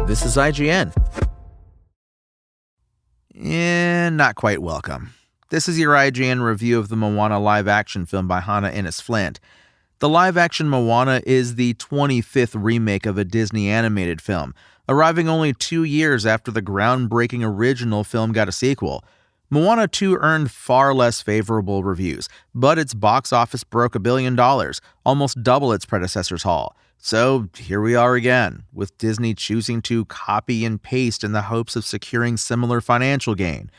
This is IGN. And not quite welcome. This is your IGN review of the Moana live-action film by Hannah Innes-Flint. The live-action Moana is the 25th remake of a Disney animated film, arriving only 2 years after the groundbreaking original film got a sequel. Moana 2 earned far less favorable reviews, but its box office broke $1 billion, almost double its predecessor's haul. So here we are again, with Disney choosing to copy and paste in the hopes of securing similar financial gain.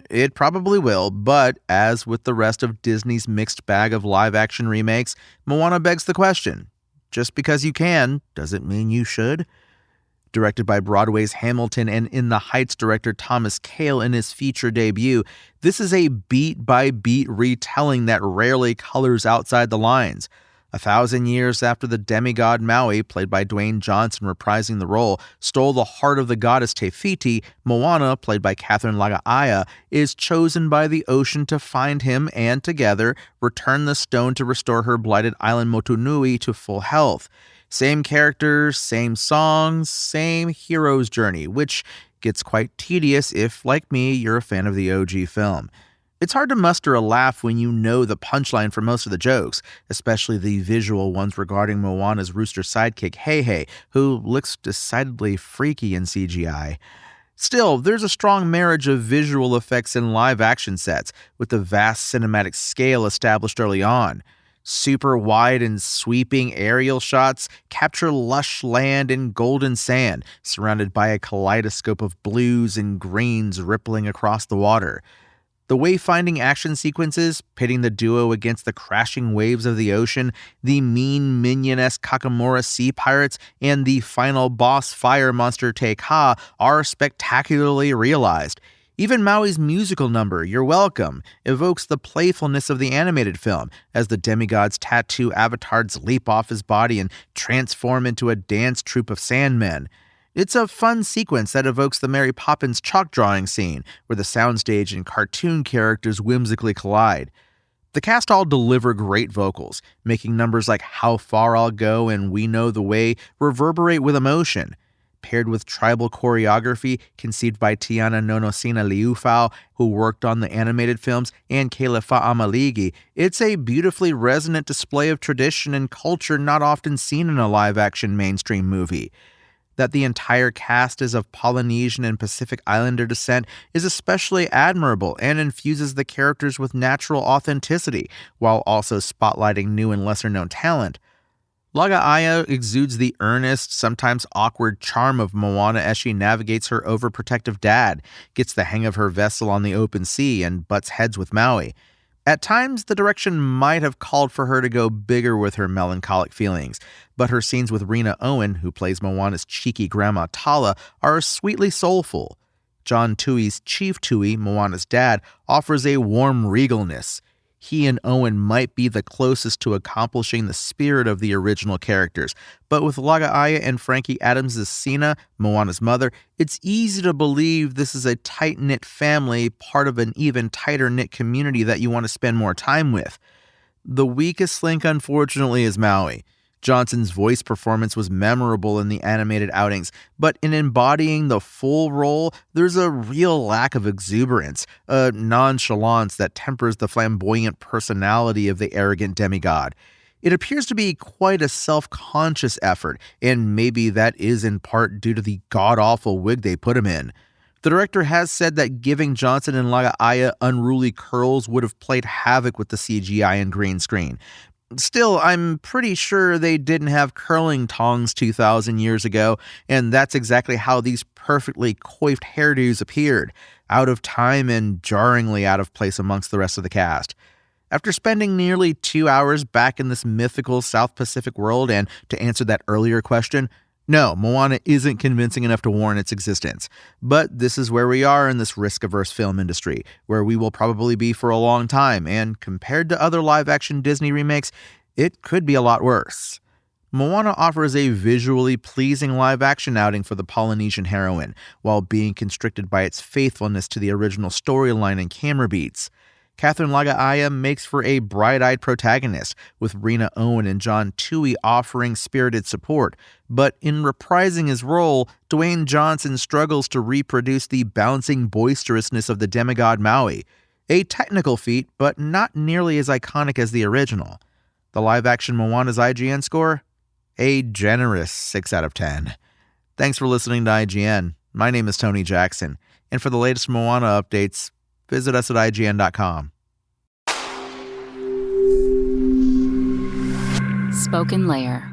It probably will, but as with the rest of Disney's mixed bag of live-action remakes, Moana begs the question, just because you can, does it mean you should? Directed by Broadway's Hamilton and In the Heights director Thomas Kail in his feature debut, this is a beat-by-beat retelling that rarely colors outside the lines. 1,000 years after the demigod Maui, played by Dwayne Johnson reprising the role, stole the heart of the goddess Te Fiti, Moana, played by Catherine Laga'aia, is chosen by the ocean to find him and, together, return the stone to restore her blighted island Motunui to full health. Same characters, same songs, same hero's journey, which gets quite tedious if, like me, you're a fan of the OG film. It's hard to muster a laugh when you know the punchline for most of the jokes, especially the visual ones regarding Moana's rooster sidekick, Hei, who looks decidedly freaky in CGI. Still, there's a strong marriage of visual effects and live-action sets, with the vast cinematic scale established early on. Super wide and sweeping aerial shots capture lush land and golden sand, surrounded by a kaleidoscope of blues and greens rippling across the water. The wayfinding action sequences, pitting the duo against the crashing waves of the ocean, the mean minion-esque Kakamora sea pirates, and the final boss fire monster Te Ka are spectacularly realized. Even Maui's musical number, You're Welcome, evokes the playfulness of the animated film, as the demigod's tattoo avatars leap off his body and transform into a dance troupe of sandmen. It's a fun sequence that evokes the Mary Poppins chalk drawing scene, where the soundstage and cartoon characters whimsically collide. The cast all deliver great vocals, making numbers like How Far I'll Go and We Know the Way reverberate with emotion. Paired with tribal choreography conceived by Tiana Nonosina Liufau, who worked on the animated films, and Kayla Fa'amaligi, it's a beautifully resonant display of tradition and culture not often seen in a live-action mainstream movie. That the entire cast is of Polynesian and Pacific Islander descent is especially admirable and infuses the characters with natural authenticity, while also spotlighting new and lesser-known talent. Laga'aia exudes the earnest, sometimes awkward charm of Moana as she navigates her overprotective dad, gets the hang of her vessel on the open sea, and butts heads with Maui. At times, the direction might have called for her to go bigger with her melancholic feelings, but her scenes with Rena Owen, who plays Moana's cheeky grandma Tala, are sweetly soulful. John Tui's Chief Tui, Moana's dad, offers a warm regalness. He and Owen might be the closest to accomplishing the spirit of the original characters, but with Laga'aia and Frankie Adams' Sina, Moana's mother, it's easy to believe this is a tight-knit family, part of an even tighter-knit community that you want to spend more time with. The weakest link, unfortunately, is Maui. Johnson's voice performance was memorable in the animated outings, but in embodying the full role, there's a real lack of exuberance, a nonchalance that tempers the flamboyant personality of the arrogant demigod. It appears to be quite a self-conscious effort, and maybe that is in part due to the god-awful wig they put him in. The director has said that giving Johnson and Laga'aia unruly curls would have played havoc with the CGI and green screen. Still, I'm pretty sure they didn't have curling tongs 2,000 years ago, and that's exactly how these perfectly coiffed hairdos appeared, out of time and jarringly out of place amongst the rest of the cast. After spending nearly 2 hours back in this mythical South Pacific world, and to answer that earlier question, no, Moana isn't convincing enough to warrant its existence. But this is where we are in this risk-averse film industry, where we will probably be for a long time, and compared to other live-action Disney remakes, it could be a lot worse. Moana offers a visually pleasing live-action outing for the Polynesian heroine, while being constricted by its faithfulness to the original storyline and camera beats. Catherine Lagaaya makes for a bright-eyed protagonist, with Rena Owen and John Toohey offering spirited support. But in reprising his role, Dwayne Johnson struggles to reproduce the bouncing boisterousness of the demigod Maui. A technical feat, but not nearly as iconic as the original. The live-action Moana's IGN score? A generous 6 out of 10. Thanks for listening to IGN. My name is Tony Jackson, and for the latest Moana updates, visit us at IGN.com. Spoken Layer.